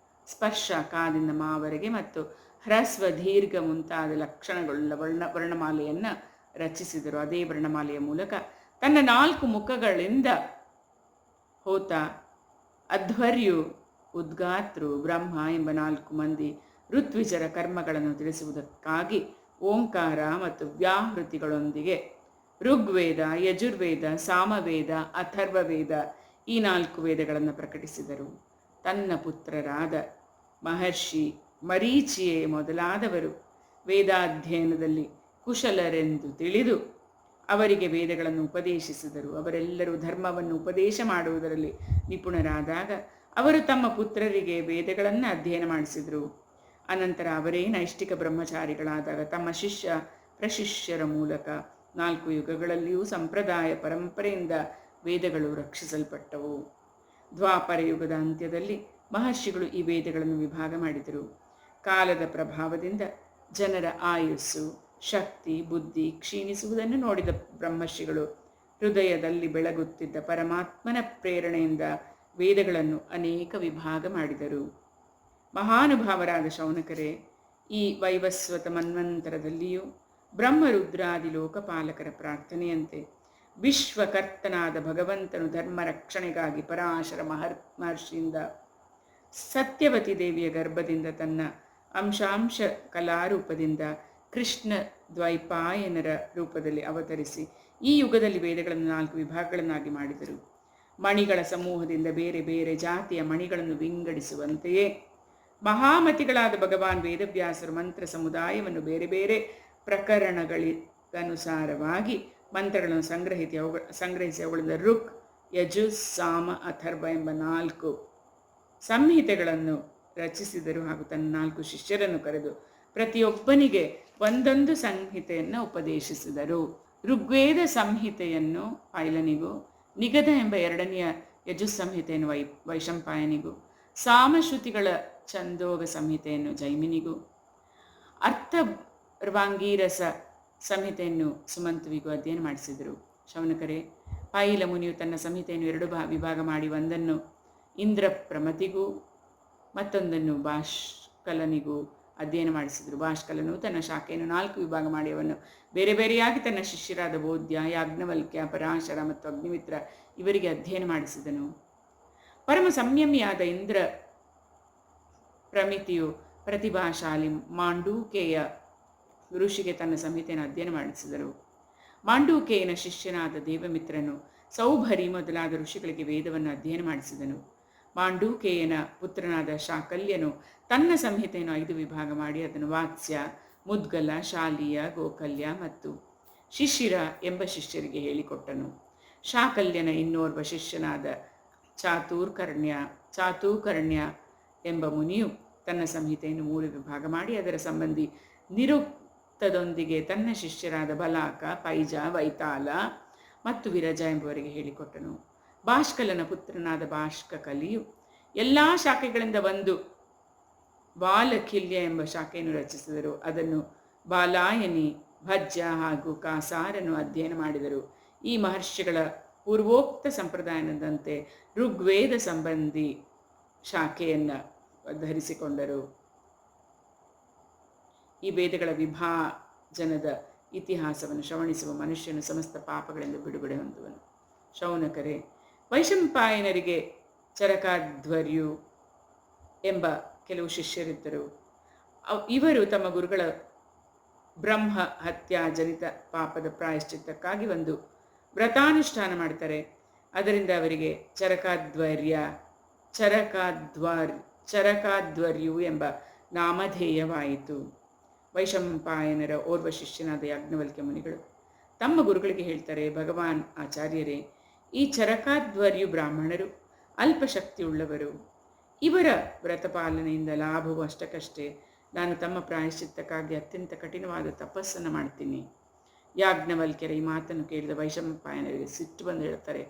A: ಸ್ಪರ್ಶ ಕಾದಿಂದ ಮಾವರೆಗೆ ಮತ್ತು ಹ್ರಸ್ವ, ದೀರ್ಘ ಮುಂತಾದ ಲಕ್ಷಣಗಳುಳ್ಳ ವರ್ಣಮಾಲೆಯನ್ನು ರಚಿಸಿದರು. ಅದೇ ವರ್ಣಮಾಲೆಯ ಮೂಲಕ ತನ್ನ 4 ಮುಖಗಳಿಂದ ಹೋತ, ಅಧ್ವರ್ಯು, ಉದ್ಗಾತೃ, ಬ್ರಹ್ಮ ಎಂಬ 4 ಮಂದಿ ಋತ್ವಿಜರ ಕರ್ಮಗಳನ್ನು ತಿಳಿಸುವುದಕ್ಕಾಗಿ ಓಂಕಾರ ಮತ್ತು ವ್ಯಾಹೃತಿಗಳೊಂದಿಗೆ ಋಗ್ವೇದ, ಯಜುರ್ವೇದ, ಸಾಮವೇದ, ಅಥರ್ವವೇದ ಈ 4 ವೇದಗಳನ್ನು ಪ್ರಕಟಿಸಿದರು. ತನ್ನ ಪುತ್ರರಾದ ಮಹರ್ಷಿ ಮರೀಚಿಯೇ ಮೊದಲಾದವರು ವೇದಾಧ್ಯಯನದಲ್ಲಿ ಕುಶಲರೆಂದು ತಿಳಿದು ಅವರಿಗೆ ವೇದಗಳನ್ನು ಉಪದೇಶಿಸಿದರು. ಅವರೆಲ್ಲರೂ ಧರ್ಮವನ್ನು ಉಪದೇಶ ಮಾಡುವುದರಲ್ಲಿ ನಿಪುಣರಾದಾಗ ಅವರು ತಮ್ಮ ಪುತ್ರರಿಗೆ ವೇದಗಳನ್ನು ಅಧ್ಯಯನ ಮಾಡಿಸಿದರು. ಅನಂತರ ಅವರೇ ನೈಷ್ಠಿಕ ಬ್ರಹ್ಮಚಾರಿಗಳಾದಾಗ ತಮ್ಮ ಶಿಷ್ಯ ಪ್ರಶಿಷ್ಯರ ಮೂಲಕ 4 ಯುಗಗಳಲ್ಲಿಯೂ ಸಂಪ್ರದಾಯ ಪರಂಪರೆಯಿಂದ ವೇದಗಳು ರಕ್ಷಿಸಲ್ಪಟ್ಟವು. ದ್ವಾಪರ ಯುಗದ ಅಂತ್ಯದಲ್ಲಿ ಮಹರ್ಷಿಗಳು ಈ ವೇದಗಳನ್ನು ವಿಭಾಗ ಮಾಡಿದರು. ಕಾಲದ ಪ್ರಭಾವದಿಂದ ಜನರ ಆಯುಸ್ಸು, ಶಕ್ತಿ, ಬುದ್ಧಿ ಕ್ಷೀಣಿಸುವುದನ್ನು ನೋಡಿದ ಬ್ರಹ್ಮರ್ಷಿಗಳು ಹೃದಯದಲ್ಲಿ ಬೆಳಗುತ್ತಿದ್ದ ಪರಮಾತ್ಮನ ಪ್ರೇರಣೆಯಿಂದ ವೇದಗಳನ್ನು ಅನೇಕ ವಿಭಾಗ ಮಾಡಿದರು. ಮಹಾನುಭಾವರಾದ ಶೌನಕರೇ, ಈ ವೈವಸ್ವತ ಮನ್ವಂತರದಲ್ಲಿಯೂ ಬ್ರಹ್ಮರುದ್ರಾದಿ ಲೋಕಪಾಲಕರ ಪ್ರಾರ್ಥನೆಯಂತೆ ವಿಶ್ವಕರ್ತನಾದ ಭಗವಂತನು ಧರ್ಮ ರಕ್ಷಣೆಗಾಗಿ ಪರಾಶರ ಮಹರ್ಷಿಯಿಂದ ಸತ್ಯವತಿ ದೇವಿಯ ಗರ್ಭದಿಂದ ತನ್ನ ಅಂಶಾಂಶ ಕಲಾರೂಪದಿಂದ ಕೃಷ್ಣ ದ್ವೈಪಾಯನರ ರೂಪದಲ್ಲಿ ಅವತರಿಸಿ ಈ ಯುಗದಲ್ಲಿ ವೇದಗಳನ್ನು 4 ವಿಭಾಗಗಳನ್ನಾಗಿ ಮಾಡಿದರು. ಮಣಿಗಳ ಸಮೂಹದಿಂದ ಬೇರೆ ಬೇರೆ ಜಾತಿಯ ಮಣಿಗಳನ್ನು ವಿಂಗಡಿಸುವಂತೆಯೇ ಮಹಾಮತಿಗಳಾದ ಭಗವಾನ್ ವೇದವ್ಯಾಸರು ಮಂತ್ರ ಸಮುದಾಯವನ್ನು ಬೇರೆ ಬೇರೆ ಪ್ರಕರಣಗಳಿಗನುಸಾರವಾಗಿ ಮಂತ್ರಗಳನ್ನು ಸಂಗ್ರಹಿಸಿ ಅವುಗಳಿಂದ ಋಕ್, ಯಜುಸ್, ಸಾಮ, ಅಥರ್ವ ಎಂಬ 4 ಸಂಹಿತೆಗಳನ್ನು ರಚಿಸಿದರು. ಹಾಗೂ ತನ್ನ 4 ಶಿಷ್ಯರನ್ನು ಕರೆದು ಪ್ರತಿಯೊಬ್ಬನಿಗೆ ಒಂದೊಂದು ಸಂಹಿತೆಯನ್ನು ಉಪದೇಶಿಸಿದರು. ಋಗ್ವೇದ ಸಂಹಿತೆಯನ್ನು ಪೈಲನಿಗೂ, ನಿಗದ ಎಂಬ 2ನೆಯ ಯಜುಸ್ ಸಂಹಿತೆಯನ್ನು ವೈಶಂಪಾಯನಿಗೂ, ಸಾಮಶ್ರುತಿಗಳ ಛಂದೋಗ ಸಂಹಿತೆಯನ್ನು ಜೈಮಿನಿಗೂ, ಅರ್ಥರ್ವಾಂಗೀರಸ ಸಂಹಿತೆಯನ್ನು ಸುಮಂತುವಿಗೂ ಅಧ್ಯಯನ ಮಾಡಿಸಿದರು. ಶೌನಕರೇ, ಪೈಲ ಮುನಿಯು ತನ್ನ ಸಂಹಿತೆಯನ್ನು 2 ವಿಭಾಗ ಮಾಡಿ ಒಂದನ್ನು ಇಂದ್ರ ಪ್ರಮತಿಗೂ ಮತ್ತೊಂದನ್ನು ಬಾಷ್ಕಲನಿಗೂ ಅಧ್ಯಯನ ಮಾಡಿಸಿದರು. ಬಾಷ್ಕಲನು ತನ್ನ ಶಾಖೆಯನ್ನು 4 ವಿಭಾಗ ಮಾಡಿ ಅವನ್ನು ಬೇರೆ ಬೇರೆಯಾಗಿ ತನ್ನ ಶಿಷ್ಯರಾದ ಬೋಧ್ಯ, ಯಾಜ್ಞವಲ್ಕ್ಯ, ಪರಾಶರ ಮತ್ತು ಅಗ್ನಿಮಿತ್ರ ಇವರಿಗೆ ಅಧ್ಯಯನ ಮಾಡಿಸಿದನು. ಪರಮ ಸಂಯಮಿಯಾದ ಇಂದ್ರ ಪ್ರಮಿತಿಯು ಪ್ರತಿಭಾಶಾಲಿ ಮಾಂಡೂಕೇಯ ಋಷಿಗೆ ತನ್ನ ಸಂಹಿತೆಯನ್ನು ಅಧ್ಯಯನ ಮಾಡಿಸಿದರು. ಮಾಂಡೂಕೇಯನ ಶಿಷ್ಯನಾದ ದೇವಮಿತ್ರನು ಸೌಭರಿ ಮೊದಲಾದ ಋಷಿಗಳಿಗೆ ವೇದವನ್ನು ಅಧ್ಯಯನ ಮಾಡಿಸಿದನು. ಮಾಂಡೂಕೇಯನ ಪುತ್ರನಾದ ಶಾಕಲ್ಯನು ತನ್ನ ಸಂಹಿತೆಯನ್ನು 5 ವಿಭಾಗ ಮಾಡಿ ಅದನ್ನು ವಾತ್ಸ್ಯ, ಮುದ್ಗಲ, ಶಾಲಿಯ, ಗೋಕಲ್ಯ ಮತ್ತು ಶಿಶಿರ ಎಂಬ ಶಿಷ್ಯರಿಗೆ ಹೇಳಿಕೊಟ್ಟನು. ಶಾಕಲ್ಯನ ಇನ್ನೋರ್ವ ಶಿಷ್ಯನಾದ ಚಾತುಕರ್ಣ್ಯ ಎಂಬ ಮುನಿಯು ತನ್ನ ಸಂಹಿತೆಯನ್ನು 3 ವಿಭಾಗ ಮಾಡಿ ಅದರ ಸಂಬಂಧಿ ನಿರುಕ್ತದೊಂದಿಗೆ ತನ್ನ ಶಿಷ್ಯರಾದ ಬಲಾಕ, ಪೈಜ, ವೈತಾಲ ಮತ್ತು ವಿರಜ ಎಂಬುವರಿಗೆ ಹೇಳಿಕೊಟ್ಟನು. ಬಾಷ್ಕಲನ ಪುತ್ರನಾದ ಬಾಷ್ಕಕಲಿಯು ಎಲ್ಲ ಶಾಖೆಗಳಿಂದ ಒಂದು ಬಾಲಕಿಲ್ಯ ಎಂಬ ಶಾಖೆಯನ್ನು ರಚಿಸಿದರು. ಅದನ್ನು ಬಾಲಾಯನಿ, ಭಜ್ಯ ಹಾಗೂ ಕಾಸಾರನು ಅಧ್ಯಯನ ಮಾಡಿದರು. ಈ ಮಹರ್ಷಿಗಳ ಪೂರ್ವೋಕ್ತ ಸಂಪ್ರದಾಯದಂತೆ ಋಗ್ವೇದ ಸಂಬಂಧಿ ಶಾಖೆಯನ್ನು ಧರಿಸಿಕೊಂಡರು. ಈ ವೇದಗಳ ವಿಭಾಜನದ ಇತಿಹಾಸವನ್ನು ಶ್ರವಣಿಸುವ ಮನುಷ್ಯನು ಸಮಸ್ತ ಪಾಪಗಳಿಂದ ಬಿಡುಗಡೆ ಹೊಂದುವನು. ಶೌನಕರೇ, ವೈಶಂಪಾಯನರಿಗೆ ಚರಕಾಧ್ವರ್ಯು ಎಂಬ ಕೆಲವು ಶಿಷ್ಯರಿದ್ದರು. ಇವರು ತಮ್ಮ ಗುರುಗಳ ಬ್ರಹ್ಮ ಹತ್ಯಾ ಜನಿತ ಪಾಪದ ಪ್ರಾಯಶ್ಚಿತ್ತಕ್ಕಾಗಿ ಒಂದು ವ್ರತಾನುಷ್ಠಾನ ಮಾಡ್ತಾರೆ. ಅದರಿಂದ ಅವರಿಗೆ ಚರಕಾಧ್ವರ್ಯು ಎಂಬ ನಾಮಧೇಯವಾಯಿತು. ವೈಶಂಪಾಯನರ ಓರ್ವ ಶಿಷ್ಯನಾದ ಯಾಜ್ಞವಲ್ಕ್ಯ ಮುನಿಗಳು ತಮ್ಮ ಗುರುಗಳಿಗೆ ಹೇಳ್ತಾರೆ, ಭಗವಾನ್ ಆಚಾರ್ಯರೇ, ಈ ಚರಕಾಧ್ವರ್ಯು ಬ್ರಾಹ್ಮಣರು ಅಲ್ಪಶಕ್ತಿಯುಳ್ಳವರು. ಇವರ ವ್ರತಪಾಲನೆಯಿಂದ ಲಾಭವು ಅಷ್ಟಕ್ಕಷ್ಟೇ. ನಾನು ತಮ್ಮ ಪ್ರಾಯಶ್ಚಿತ್ತಕ್ಕಾಗಿ ಅತ್ಯಂತ ಕಠಿಣವಾದ ತಪಸ್ಸನ್ನು ಮಾಡ್ತೀನಿ. ಯಾಜ್ಞವಲ್ಕ್ಯರ ಈ ಮಾತನ್ನು ಕೇಳಿದ ವೈಶಂಪಾಯನರಿಗೆ ಸಿಟ್ಟು ಬಂದು ಹೇಳ್ತಾರೆ,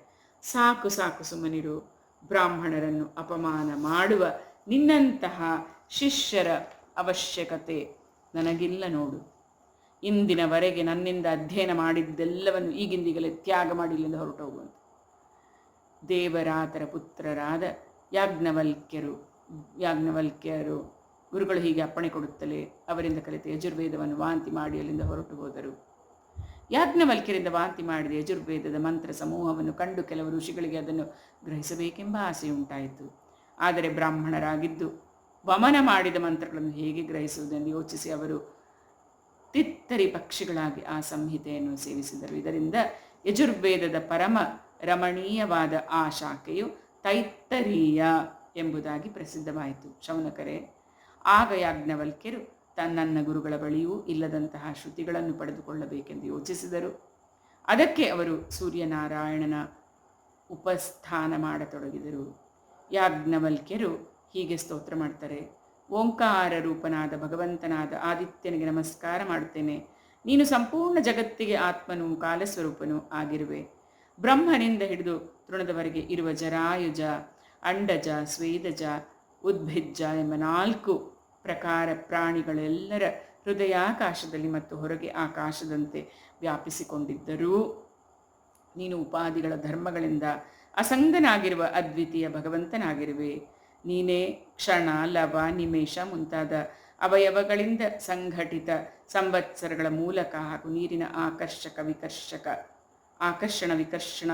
A: ಸಾಕು ಸಾಕು ಸುಮ್ಮನಿರು. ಬ್ರಾಹ್ಮಣರನ್ನು ಅಪಮಾನ ಮಾಡುವ ನಿನ್ನಂತಹ ಶಿಷ್ಯರ ಅವಶ್ಯಕತೆ ನನಗಿಲ್ಲ ನೋಡು. ಇಂದಿನವರೆಗೆ ನನ್ನಿಂದ ಅಧ್ಯಯನ ಮಾಡಿದ್ದೆಲ್ಲವನ್ನು ಈಗಿಂದೀಗಲೇ ತ್ಯಾಗ ಮಾಡಿ ಇಲ್ಲಿಂದ ಹೊರಟು ಹೋಗುವಂತೆ. ದೇವರಾತರ ಪುತ್ರರಾದ ಯಾಜ್ಞವಲ್ಕ್ಯರು ಗುರುಗಳು ಹೀಗೆ ಅಪ್ಪಣೆ ಕೊಡುತ್ತಲೇ ಅವರಿಂದ ಕಲಿತ ಯಜುರ್ವೇದವನ್ನು ವಾಂತಿ ಮಾಡಿ ಅಲ್ಲಿಂದ ಹೊರಟು ಹೋದರು. ಯಾಜ್ಞವಲ್ಕ್ಯರಿಂದ ವಾಂತಿ ಮಾಡಿದ ಯಜುರ್ವೇದದ ಮಂತ್ರ ಸಮೂಹವನ್ನು ಕಂಡು ಕೆಲವು ಋಷಿಗಳಿಗೆ ಅದನ್ನು ಗ್ರಹಿಸಬೇಕೆಂಬ ಆಸೆಯುಂಟಾಯಿತು. ಆದರೆ ಬ್ರಾಹ್ಮಣರಾಗಿದ್ದು ವಮನ ಮಾಡಿದ ಮಂತ್ರಗಳನ್ನು ಹೇಗೆ ಗ್ರಹಿಸುವುದೆಂದು ಯೋಚಿಸಿ ಅವರು ತಿತ್ತರಿ ಪಕ್ಷಿಗಳಾಗಿ ಆ ಸಂಹಿತೆಯನ್ನು ಸೇವಿಸಿದರು. ಇದರಿಂದ ಯಜುರ್ವೇದದ ಪರಮ ರಮಣೀಯವಾದ ಆ ಶಾಖೆಯು ತೈತ್ತರೀಯ ಎಂಬುದಾಗಿ ಪ್ರಸಿದ್ಧವಾಯಿತು. ಶೌನಕರೇ, ಆಗ ಯಾಜ್ಞವಲ್ಕ್ಯರು ನನ್ನ ಗುರುಗಳ ಬಳಿಯೂ ಇಲ್ಲದಂತಹ ಶ್ರುತಿಗಳನ್ನು ಪಡೆದುಕೊಳ್ಳಬೇಕೆಂದು ಯೋಚಿಸಿದರು. ಅದಕ್ಕೆ ಅವರು ಸೂರ್ಯನಾರಾಯಣನ ಉಪಸ್ಥಾನ ಮಾಡತೊಡಗಿದರು. ಯಾಜ್ಞವಲ್ಕ್ಯರು ಹೀಗೆ ಸ್ತೋತ್ರ ಮಾಡ್ತಾರೆ, ಓಂಕಾರ ರೂಪನಾದ ಭಗವಂತನಾದ ಆದಿತ್ಯನಿಗೆ ನಮಸ್ಕಾರ ಮಾಡುತ್ತೇನೆ. ನೀನು ಸಂಪೂರ್ಣ ಜಗತ್ತಿಗೆ ಆತ್ಮನೂ ಕಾಲಸ್ವರೂಪನೂ ಆಗಿರುವೆ. ಬ್ರಹ್ಮನಿಂದ ಹಿಡಿದು ತೃಣದವರೆಗೆ ಇರುವ ಜರಾಯುಜ, ಅಂಡಜ, ಸ್ವೇದಜ, ಉದ್ಭಿಜ್ಜ ಎಂಬ 4 ಪ್ರಕಾರ ಪ್ರಾಣಿಗಳೆಲ್ಲರ ಹೃದಯಾಕಾಶದಲ್ಲಿ ಮತ್ತು ಹೊರಗೆ ಆಕಾಶದಂತೆ ವ್ಯಾಪಿಸಿಕೊಂಡಿದ್ದರೂ ನೀನು ಉಪಾಧಿಗಳ ಧರ್ಮಗಳಿಂದ ಅಸಂಗನಾಗಿರುವ ಅದ್ವಿತೀಯ ಭಗವಂತನಾಗಿರುವೆ. ನೀನೇ ಕ್ಷಣ, ಲವ, ನಿಮೇಷ ಮುಂತಾದ ಅವಯವಗಳಿಂದ ಸಂಘಟಿತ ಸಂವತ್ಸರಗಳ ಮೂಲಕ ಹಾಗೂ ನೀರಿನ ಆಕರ್ಷಣ ವಿಕರ್ಷಣ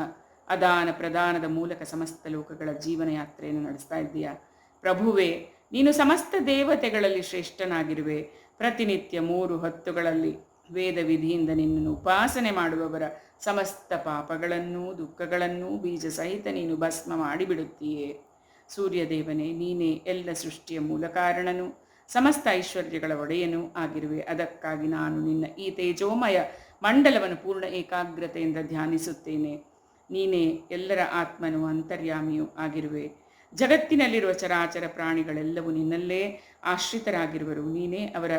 A: ಅದಾನ ಪ್ರದಾನದ ಮೂಲಕ ಸಮಸ್ತ ಲೋಕಗಳ ಜೀವನ ಯಾತ್ರೆಯನ್ನು ನಡೆಸ್ತಾ ಇದ್ದೀಯ. ಪ್ರಭುವೇ, ನೀನು ಸಮಸ್ತ ದೇವತೆಗಳಲ್ಲಿ ಶ್ರೇಷ್ಠನಾಗಿರುವೆ. ಪ್ರತಿನಿತ್ಯ 3 ಹೊತ್ತುಗಳಲ್ಲಿ ವೇದ ವಿಧಿಯಿಂದ ನಿನ್ನನ್ನು ಉಪಾಸನೆ ಮಾಡುವವರ ಸಮಸ್ತ ಪಾಪಗಳನ್ನೂ ದುಃಖಗಳನ್ನೂ ಬೀಜ ಸಹಿತ ನೀನು ಭಸ್ಮ ಮಾಡಿಬಿಡುತ್ತೀಯೇ. ಸೂರ್ಯದೇವನೇ, ನೀನೇ ಎಲ್ಲ ಸೃಷ್ಟಿಯ ಮೂಲ ಕಾರಣನು, ಸಮಸ್ತ ಐಶ್ವರ್ಯಗಳ ಒಡೆಯನೂ ಆಗಿರುವೆ. ಅದಕ್ಕಾಗಿ ನಾನು ನಿನ್ನ ಈ ತೇಜೋಮಯ ಮಂಡಲವನ್ನು ಪೂರ್ಣ ಏಕಾಗ್ರತೆಯಿಂದ ಧ್ಯಾನಿಸುತ್ತೇನೆ. ನೀನೇ ಎಲ್ಲರ ಆತ್ಮನೂ ಅಂತರ್ಯಾಮಿಯೂ ಆಗಿರುವೆ. ಜಗತ್ತಿನಲ್ಲಿರುವ ಚರಾಚರ ಪ್ರಾಣಿಗಳೆಲ್ಲವೂ ನಿನ್ನಲ್ಲೇ ಆಶ್ರಿತರಾಗಿರುವರು. ನೀನೇ ಅವರ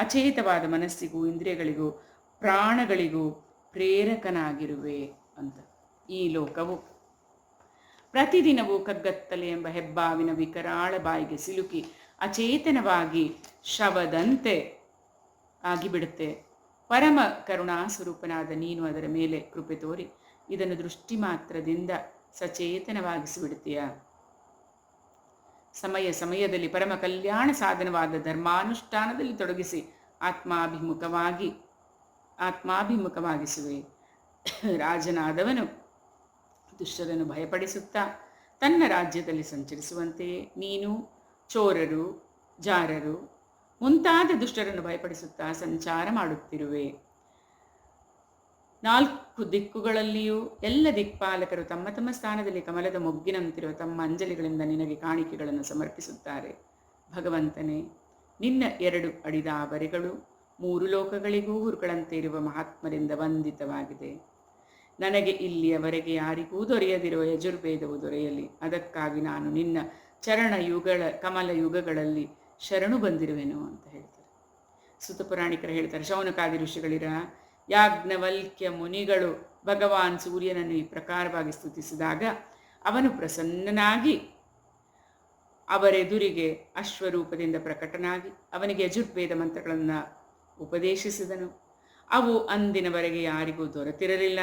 A: ಅಚೇತವಾದ ಮನಸ್ಸಿಗೂ ಇಂದ್ರಿಯಗಳಿಗೂ ಪ್ರಾಣಗಳಿಗೂ ಪ್ರೇರಕನಾಗಿರುವೆ ಅಂತ. ಈ ಲೋಕವು ಪ್ರತಿದಿನವೂ ಕಗ್ಗತ್ತಲೆ ಎಂಬ ಹೆಬ್ಬಾವಿನ ವಿಕರಾಳ ಬಾಯಿಗೆ ಸಿಲುಕಿ ಅಚೇತನವಾಗಿ ಶವದಂತೆ ಆಗಿಬಿಡುತ್ತೆ. ಪರಮ ಕರುಣಾಸ್ವರೂಪನಾದ ನೀನು ಅದರ ಮೇಲೆ ಕೃಪೆ ತೋರಿ ಇದನ್ನು ದೃಷ್ಟಿ ಮಾತ್ರದಿಂದ ಸಚೇತನವಾಗಿಸಿಬಿಡುತ್ತೀಯ. ಸಮಯ ಸಮಯದಲ್ಲಿ ಪರಮ ಕಲ್ಯಾಣ ಸಾಧನವಾದ ಧರ್ಮಾನುಷ್ಠಾನದಲ್ಲಿ ತೊಡಗಿಸಿ ಆತ್ಮಾಭಿಮುಖವಾಗಿಸುವೆ. ರಾಜನಾದವನು ದುಷ್ಟರನ್ನು ಭಯಪಡಿಸುತ್ತಾ ತನ್ನ ರಾಜ್ಯದಲ್ಲಿ ಸಂಚರಿಸುವಂತೆಯೇ ನೀನು ಚೋರರು, ಜಾರರು ಮುಂತಾದ ದುಷ್ಟರನ್ನು ಭಯಪಡಿಸುತ್ತಾ ಸಂಚಾರ ಮಾಡುತ್ತಿರುವೆ. 4 ದಿಕ್ಕುಗಳಲ್ಲಿಯೂ ಎಲ್ಲ ದಿಕ್ಪಾಲಕರು ತಮ್ಮ ತಮ್ಮ ಸ್ಥಾನದಲ್ಲಿ ಕಮಲದ ಮೊಗ್ಗಿನಂತಿರುವ ತಮ್ಮ ಅಂಜಲಿಗಳಿಂದ ನಿನಗೆ ಕಾಣಿಕೆಗಳನ್ನು ಸಮರ್ಪಿಸುತ್ತಾರೆ. ಭಗವಂತನೇ, ನಿನ್ನ 2 ಅಡಿದಾವರೆಗಳು 3 ಲೋಕಗಳಿಗೂ ಹುರುಗಳಂತೆ ಇರುವ ಮಹಾತ್ಮರಿಂದ ವಂದಿತವಾಗಿದೆ. ನನಗೆ ಇಲ್ಲಿಯವರೆಗೆ ಯಾರಿಗೂ ದೊರೆಯದಿರುವ ಯಜುರ್ವೇದವು ದೊರೆಯಲಿ. ಅದಕ್ಕಾಗಿ ನಾನು ನಿನ್ನ ಕಮಲ ಯುಗಗಳಲ್ಲಿ ಶರಣು ಬಂದಿರುವೆನು ಅಂತ ಹೇಳ್ತಾರೆ. ಸುತ ಪುರಾಣಿಕರು ಹೇಳ್ತಾರೆ, ಶೌನಕಾದಿ ಋಷಿಗಳಿರ ಯಾಜ್ಞವಲ್ಕ್ಯ ಮುನಿಗಳು ಭಗವಾನ್ ಸೂರ್ಯನನ್ನು ಈ ಪ್ರಕಾರವಾಗಿ ಸ್ತುತಿಸಿದಾಗ ಅವನು ಪ್ರಸನ್ನನಾಗಿ ಅವರೆದುರಿಗೆ ಅಶ್ವರೂಪದಿಂದ ಪ್ರಕಟನಾಗಿ ಅವನಿಗೆ ಯಜುರ್ವೇದ ಮಂತ್ರಗಳನ್ನು ಉಪದೇಶಿಸಿದನು. ಅವು ಅಂದಿನವರೆಗೆ ಯಾರಿಗೂ ದೊರೆತಿರಲಿಲ್ಲ.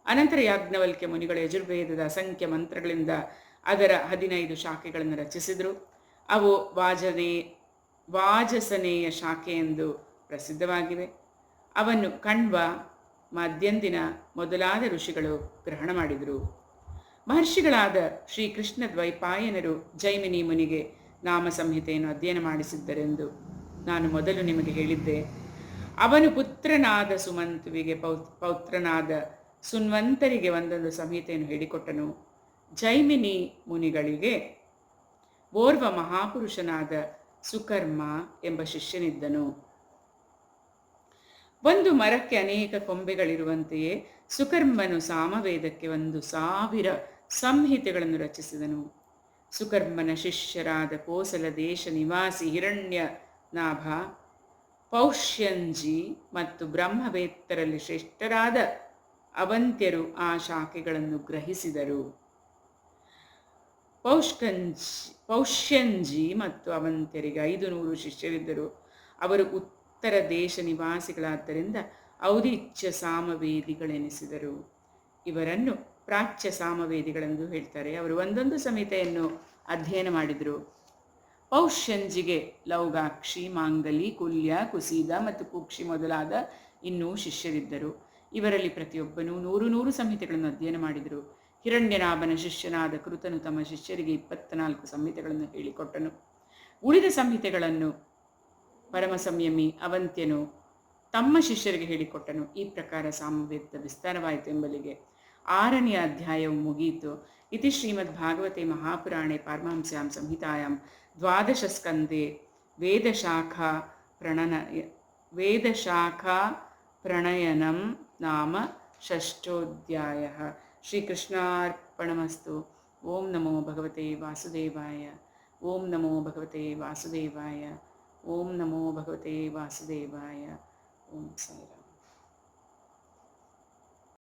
A: ಅನಂತರ ಯಾಜ್ಞವಲ್ಕ್ಯ ಮುನಿಗಳು ಯಜುರ್ವೇದದ ಅಸಂಖ್ಯ ಮಂತ್ರಗಳಿಂದ ಅದರ 15 ಶಾಖೆಗಳನ್ನು ರಚಿಸಿದರು. ಅವು ವಾಜಸನೇಯ ಶಾಖೆ ಎಂದು ಪ್ರಸಿದ್ಧವಾಗಿವೆ. ಅವನ್ನು ಕಣ್ವ, ಮಧ್ಯಂದಿನ ಮೊದಲಾದ ಋಷಿಗಳು ಗ್ರಹಣ ಮಾಡಿದರು. ಮಹರ್ಷಿಗಳಾದ ಶ್ರೀಕೃಷ್ಣ ದ್ವೈಪಾಯನರು ಜೈಮಿನಿ ಮುನಿಗೆ ನಾಮ ಸಂಹಿತೆಯನ್ನು ಅಧ್ಯಯನ ಮಾಡಿಸಿದ್ದರೆಂದು ನಾನು ಮೊದಲು ನಿಮಗೆ ಹೇಳಿದ್ದೆ. ಅವನು ಪುತ್ರನಾದ ಸುಮಂತುವಿಗೆ ಪೌತ್ರನಾದ ಸುನ್ವಂತರಿಗೆ ಒಂದೊಂದು ಸಂಹಿತೆಯನ್ನು ಹೇಳಿಕೊಟ್ಟನು. ಜೈಮಿನಿ ಮುನಿಗಳಿಗೆ ಓರ್ವ ಮಹಾಪುರುಷನಾದ ಸುಕರ್ಮ ಎಂಬ ಶಿಷ್ಯನಿದ್ದನು. ಒಂದು ಮರಕ್ಕೆ ಅನೇಕ ಕೊಂಬೆಗಳಿರುವಂತೆಯೇ ಸುಕರ್ಮನು ಸಾಮವೇದಕ್ಕೆ 1,000 ಸಂಹಿತೆಗಳನ್ನು ರಚಿಸಿದನು. ಸುಕರ್ಮನ ಶಿಷ್ಯರಾದ ಕೋಸಲ ದೇಶ ನಿವಾಸಿ ಹಿರಣ್ಯನಾಭ, ಪೌಷ್ಯಂಜಿ ಮತ್ತು ಬ್ರಹ್ಮವೇತ್ತರಲ್ಲಿ ಶ್ರೇಷ್ಠರಾದ ಅವಂತ್ಯರು ಆ ಶಾಖೆಗಳನ್ನು ಗ್ರಹಿಸಿದರು. ಪೌಷ್ಯಂಜಿ ಮತ್ತು ಅವಂತ್ಯರಿಗೆ 500 ಶಿಷ್ಯರಿದ್ದರು. ಅವರು ಉತ್ತರ ದೇಶ ನಿವಾಸಿಗಳಾದ್ದರಿಂದ ಔದಿಚ್ಯ ಸಾಮವೇದಿಗಳೆನಿಸಿದರು. ಇವರನ್ನು ಪ್ರಾಚ್ಯ ಸಾಮವೇದಿಗಳೆಂದು ಹೇಳ್ತಾರೆ. ಅವರು ಒಂದೊಂದು ಸಂಹಿತೆಯನ್ನು ಅಧ್ಯಯನ ಮಾಡಿದರು. ಪೌಷ್ಯಂಜಿಗೆ ಲೌಗಾಕ್ಷಿ, ಮಾಂಗಲಿ, ಕುಲ್ಯ, ಕುಸೀದ ಮತ್ತು ಕುಕ್ಷಿ ಮೊದಲಾದ ಇನ್ನೂ ಶಿಷ್ಯರಿದ್ದರು. ಇವರಲ್ಲಿ ಪ್ರತಿಯೊಬ್ಬನೂ 100 ಸಂಹಿತೆಗಳನ್ನು ಅಧ್ಯಯನ ಮಾಡಿದರು. ಹಿರಣ್ಯನಾಭನ ಶಿಷ್ಯನಾದ ಕೃತನು ತಮ್ಮ ಶಿಷ್ಯರಿಗೆ 24 ಸಂಹಿತೆಗಳನ್ನು ಹೇಳಿಕೊಟ್ಟನು. ಉಳಿದ ಸಂಹಿತೆಗಳನ್ನು ಪರಮ ಸಂಯಮಿ ಅವಂತ್ಯನು ತಮ್ಮ ಶಿಷ್ಯರಿಗೆ ಹೇಳಿಕೊಟ್ಟನು. ಈ ಪ್ರಕಾರ ಸಾಮವೇದ ವಿಸ್ತಾರವಾಯಿತು ಎಂಬಲಿಗೆ 6ನೇ ಅಧ್ಯಾಯವು ಮುಗಿಯಿತು. ಇತಿ ಶ್ರೀಮದ್ ಭಾಗವತೆ ಮಹಾಪುರಾಣೆ ಪಾರಮಹಂಸ್ಯಾಂ ಸಂಹಿತಾಯಾಂ 12 ಸ್ಕಂದೆ ವೇದಶಾಖಾ ಪ್ರಣಯನಂ ನಾಮ 6ಠೋಧ್ಯಾಯಃ. ಶ್ರೀಕೃಷ್ಣಾರ್ಪಣಮಸ್ತು. ಓಂ ನಮೋ ಭಗವತೆ ವಾಸುದೇವಾಯ. ಓಂ ನಮೋ ಭಗವತೆ ವಾಸುದೇವಾಯ. ಓಂ ನಮೋ ಭಗವತೆ ವಾಸುದೇವಾಯ. ಓಂ ಸಾಯಿರಾಮ್.